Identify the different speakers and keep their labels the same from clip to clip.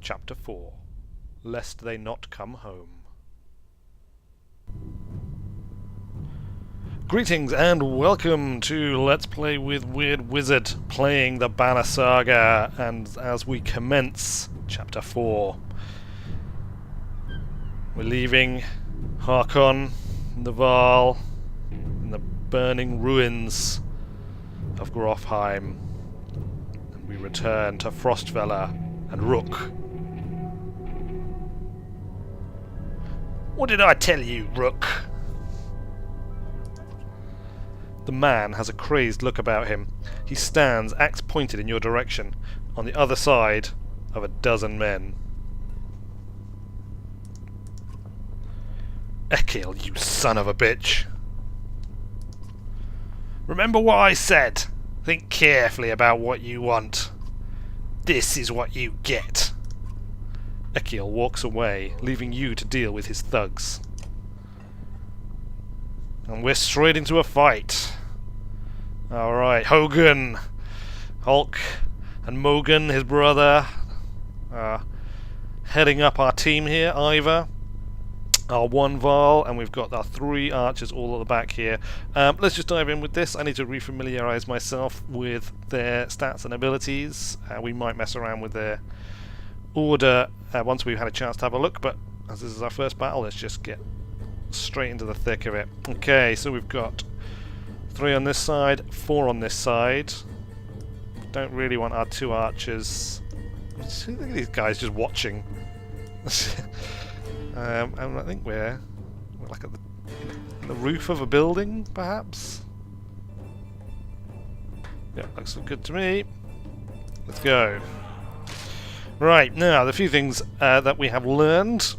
Speaker 1: Chapter 4. Lest They Not Come Home. Greetings and welcome to Let's Play with Weird Wizard, playing the Banner Saga, and as we commence Chapter 4, we're leaving Harkon, Naval, in the burning ruins of Grofheim, and we return to Frostvellr and Rook. What did I tell you, Rook? The man has a crazed look about him. He stands, axe pointed in your direction, on the other side of a dozen men. Ekkill, you son of a bitch! Remember what I said. Think carefully about what you want. This is what you get. Ekkill walks away, leaving you to deal with his thugs. And we're straight into a fight. Alright, Hogan, Hulk, and Mogan, his brother, heading up our team here. Ivor, our one Varl, and we've got our 3 archers all at the back here. Let's just dive in with this. I need to refamiliarize myself with their stats and abilities. We might mess around with their order once we've had a chance to have a look, but as this is our first battle, let's just get straight into the thick of it. Okay, so we've got 3 on this side, 4 on this side. Don't really want our 2 archers. Look at these guys just watching. And I think we're like at the roof of a building, perhaps. Yeah, looks good to me. Let's go. Right, now the few things that we have learned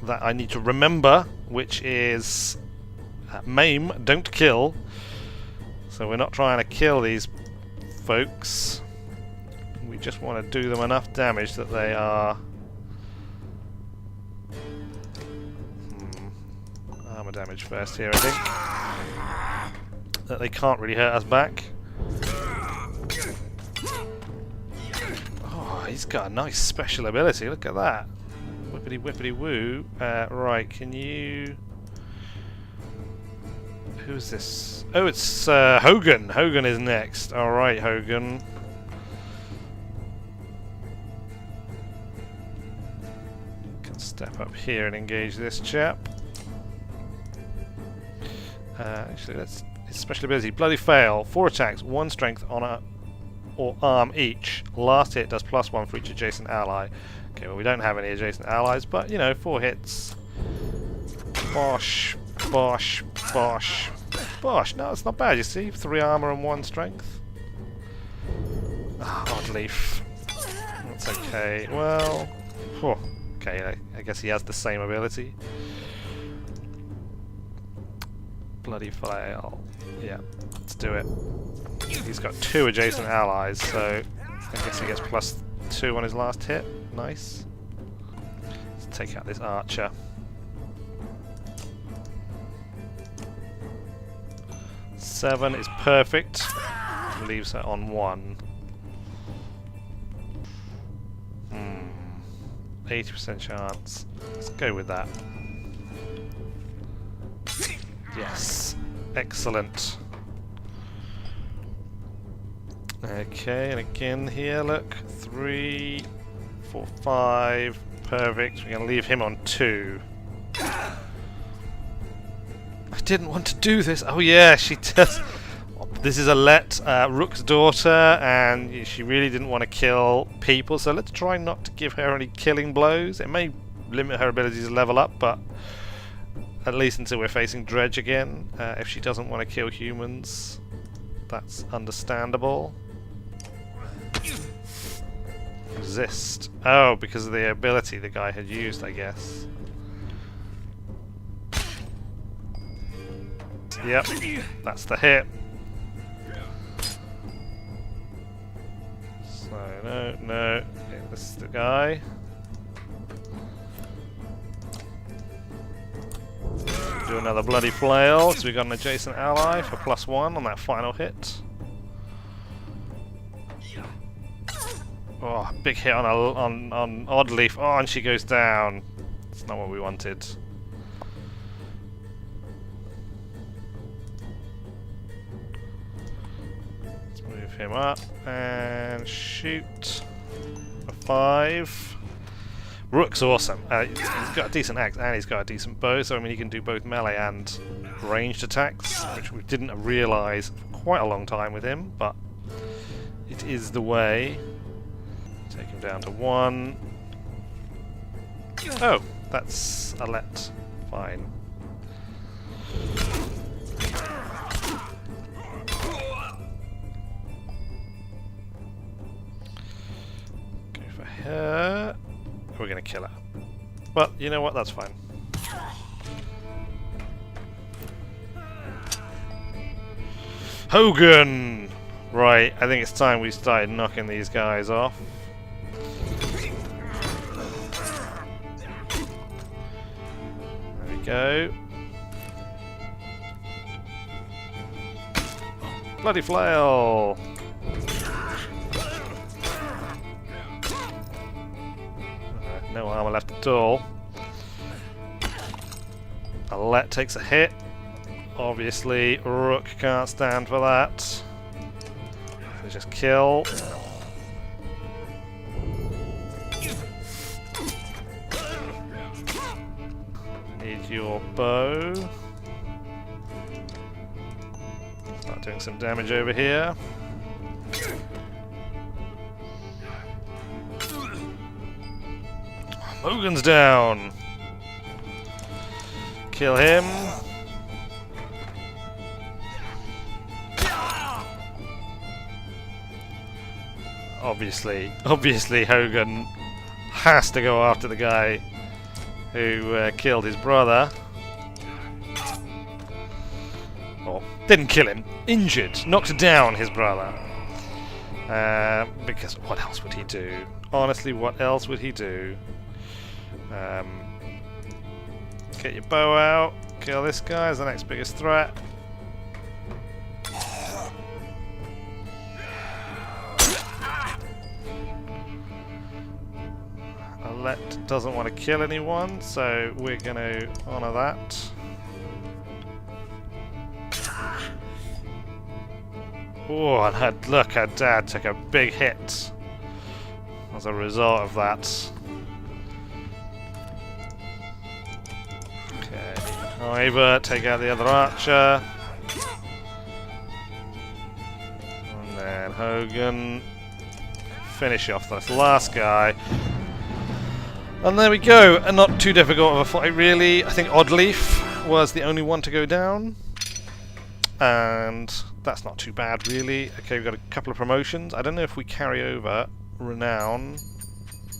Speaker 1: that I need to remember, which is maim, don't kill. So we're not trying to kill these folks. We just want to do them enough damage that they are... Armor damage first here, I think. That they can't really hurt us back. Oh, he's got a nice special ability, look at that. Whippity whippity woo. Right, can you... Who's this? Oh, it's Hogan. Hogan is next. Alright, Hogan. Can step up here and engage this chap. Actually, let's... His special ability, Bloody Fail. 4 attacks, 1 strength, honor, or arm each. Last hit does +1 for each adjacent ally. Okay, well we don't have any adjacent allies, but you know, 4 hits. Bosh, bosh, bosh, bosh. No, it's not bad, you see. 3 armor and 1 strength. Odd leaf. That's okay. Well, okay, I guess he has the same ability. Bloody Fail. Yeah, let's do it. He's got 2 adjacent allies, so I guess he gets +2 on his last hit. Nice. Let's take out this archer. Seven is perfect. Leaves her on 1. 80% chance. Let's go with that. Yes. Excellent. Okay, and again here, look. 3, 4, 5. Perfect. We're going to leave him on 2. I didn't want to do this. Oh yeah, she does. This is Rook's daughter, and she really didn't want to kill people, so let's try not to give her any killing blows. It may limit her ability to level up, but at least until we're facing Dredge again. If she doesn't want to kill humans, that's understandable. Resist. Oh, because of the ability the guy had used, I guess. Yep, that's the hit. So, no. Okay, this is the guy. Do another bloody flail, so we got an adjacent ally for +1 on that final hit. Oh, big hit on on Oddleaf. Oh, and she goes down. It's not what we wanted. Let's move him up and shoot. A 5. Rook's awesome. He's got a decent axe and he's got a decent bow, so I mean he can do both melee and ranged attacks, which we didn't realise for quite a long time with him, but it is the way. Take him down to 1. Oh, that's a let. Fine. Go for her. We're going to kill her. But you know what? That's fine. Hogan! Right, I think it's time we started knocking these guys off. There we go. Bloody flail! No armor left at all. Alette takes a hit. Obviously, Rook can't stand for that. So just kill. Need your bow. Start doing some damage over here. Hogan's down. Kill him. Obviously Hogan has to go after the guy who killed his brother. Or didn't kill him, injured, knocked down his brother. Because what else would he do? Honestly, what else would he do? Get your bow out, kill this guy as the next biggest threat. Alette doesn't want to kill anyone, so we're going to honour that. Oh, and look, her dad took a big hit as a result of that. Okay, Ivor, take out the other archer. And then Hogan, finish off this last guy. And there we go, and not too difficult of a fight really. I think Oddleaf was the only one to go down. And that's not too bad really. Okay, we've got a couple of promotions. I don't know if we carry over Renown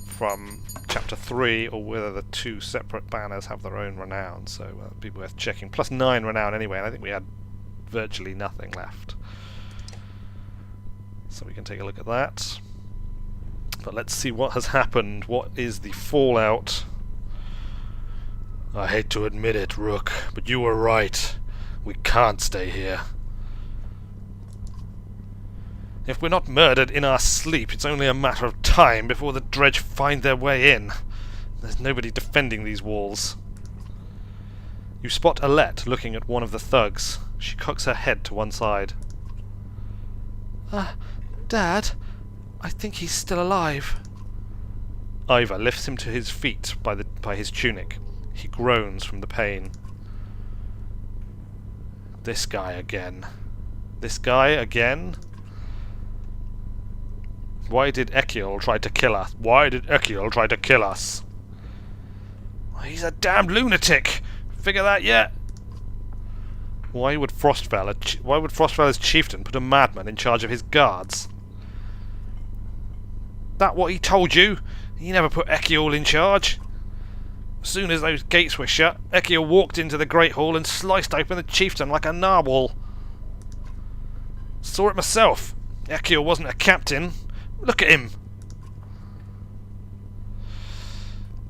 Speaker 1: from Chapter 3 or whether the two separate banners have their own renown, so it'd be worth checking. Plus 9 renown anyway, and I think we had virtually nothing left. So we can take a look at that. But let's see what has happened. What is the fallout? I hate to admit it, Rook, but you were right. We can't stay here. If we're not murdered in our sleep, it's only a matter of time before the dredge find their way in. There's nobody defending these walls. You spot Alette looking at one of the thugs. She cocks her head to one side. Dad, I think he's still alive. Ivor lifts him to his feet by his tunic. He groans from the pain. This guy again. This guy again? Why did Ekkill try to kill us? Why did Ekkill try to kill us? He's a damned lunatic! Figure that yet? Why would Frostvellr's chieftain put a madman in charge of his guards? That what he told you? He never put Ekkill in charge. As soon as those gates were shut, Ekkill walked into the Great Hall and sliced open the chieftain like a narwhal. Saw it myself. Ekkill wasn't a captain. Look at him.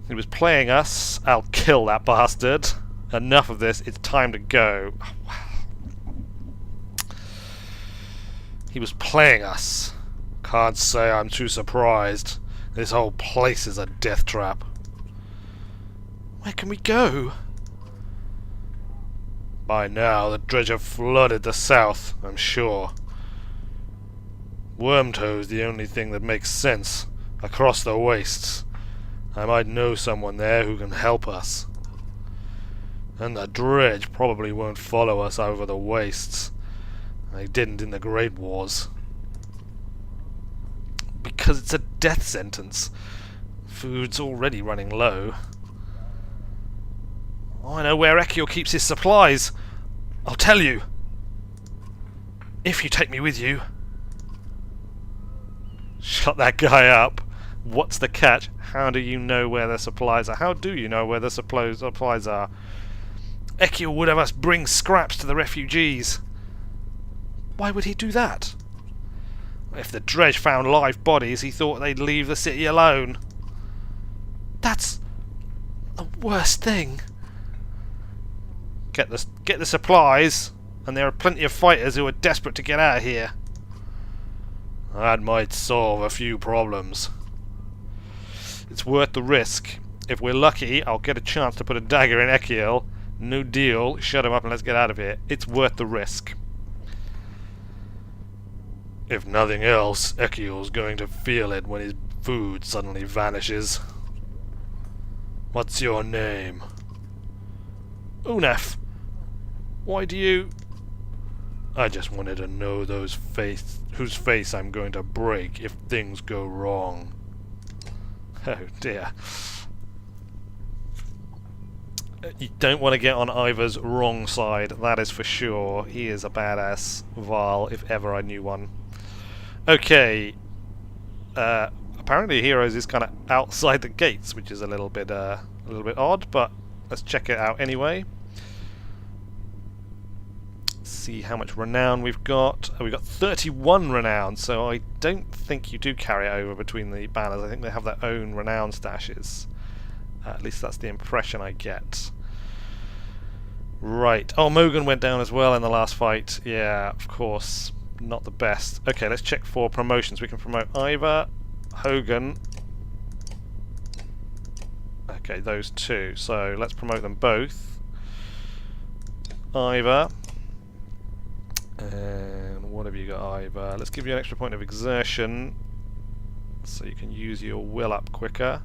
Speaker 1: He was playing us. I'll kill that bastard. Enough of this. It's time to go. He was playing us. God, Can't say I'm too surprised. This whole place is a death trap. Where can we go? By now, the dredge have flooded the south, I'm sure. Wormtoe's the only thing that makes sense. Across the wastes. I might know someone there who can help us. And the dredge probably won't follow us over the wastes. They didn't in the Great Wars. Because it's a death sentence. Food's already running low. Oh, I know where Ekkill keeps his supplies. I'll tell you. If you take me with you. Shut that guy up. What's the catch? How do you know where the supplies are? How do you know where the supplies are? Ekkill would have us bring scraps to the refugees. Why would he do that? If the dredge found live bodies, he thought they'd leave the city alone. That's the worst thing. Get the supplies, and there are plenty of fighters who are desperate to get out of here. That might solve a few problems. It's worth the risk. If we're lucky, I'll get a chance to put a dagger in Ekkill. No deal. Shut him up and let's get out of here. It's worth the risk. If nothing else, Ekkill's going to feel it when his food suddenly vanishes. What's your name? Unef. Why do you... I just wanted to know whose face I'm going to break if things go wrong. Oh dear. You don't want to get on Ivar's wrong side, that is for sure. He is a badass Varl, if ever I knew one. Okay. Apparently Heroes is kind of outside the gates, which is a little bit odd, but let's check it out anyway. See how much renown we've got. Oh, we've got 31 renown, so I don't think you do carry it over between the banners. I think they have their own renown stashes. At least that's the impression I get. Right. Oh, Mogan went down as well in the last fight. Yeah, of course. Not the best. Okay, let's check for promotions. We can promote Ivar, Hogan. Okay, those two. So let's promote them both. Ivar. And what have you got, Ivar? Let's give you an extra point of exertion so you can use your will up quicker.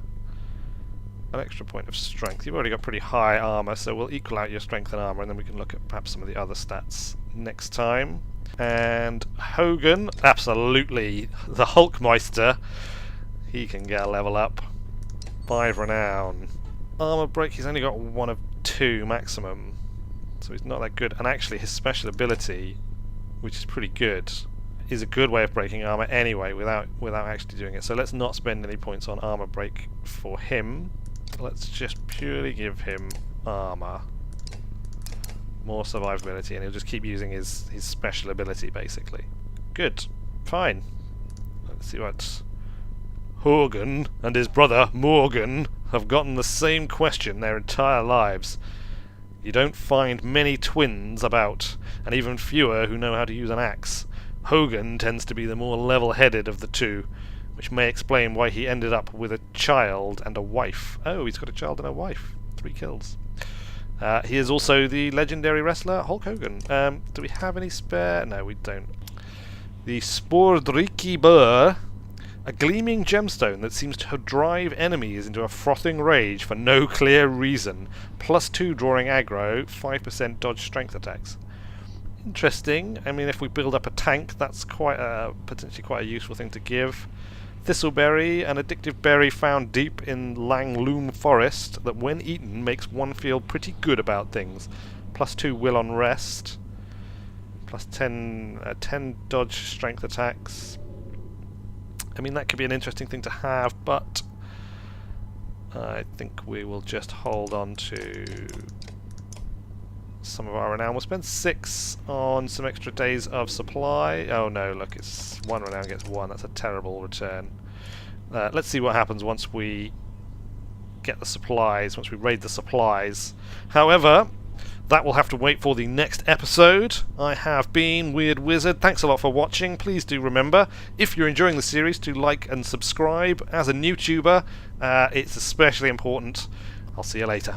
Speaker 1: An extra point of strength. You've already got pretty high armor, so we'll equal out your strength and armor, and then we can look at perhaps some of the other stats next time. And Hogan, absolutely the Hulkmeister. He can get a level up. 5 renown. Armor break, he's only got 1 of 2 maximum, so he's not that good. And actually his special ability, which is pretty good, is a good way of breaking armor anyway without actually doing it. So let's not spend any points on armor break for him. Let's just purely give him armor. More survivability, and he'll just keep using his special ability basically. Good. Fine. Let's see what Hogan and his brother Morgan have gotten the same question their entire lives. You don't find many twins about, and even fewer who know how to use an axe. Hogan tends to be the more level-headed of the two, which may explain why he ended up with a child and a wife. Oh, he's got a child and a wife. 3 kills. He is also the legendary wrestler Hulk Hogan. Do we have any spare? No, we don't. The Spordriki Burr, a gleaming gemstone that seems to drive enemies into a frothing rage for no clear reason. +2 drawing aggro, 5% dodge strength attacks. Interesting. I mean, if we build up a tank, that's potentially quite a useful thing to give. Thistleberry, an addictive berry found deep in Langloom Forest that when eaten makes one feel pretty good about things. +2 will on rest. +10 dodge strength attacks. I mean, that could be an interesting thing to have, but I think we will just hold on to some of our renown. We'll spend 6 on some extra days of supply. Oh no, look, it's 1 renown gets 1. That's a terrible return. Let's see what happens once we get the supplies, once we raid the supplies. However, that will have to wait for the next episode. I have been Weird Wizard. Thanks a lot for watching. Please do remember, if you're enjoying the series, to like and subscribe. As a new tuber, it's especially important. I'll see you later.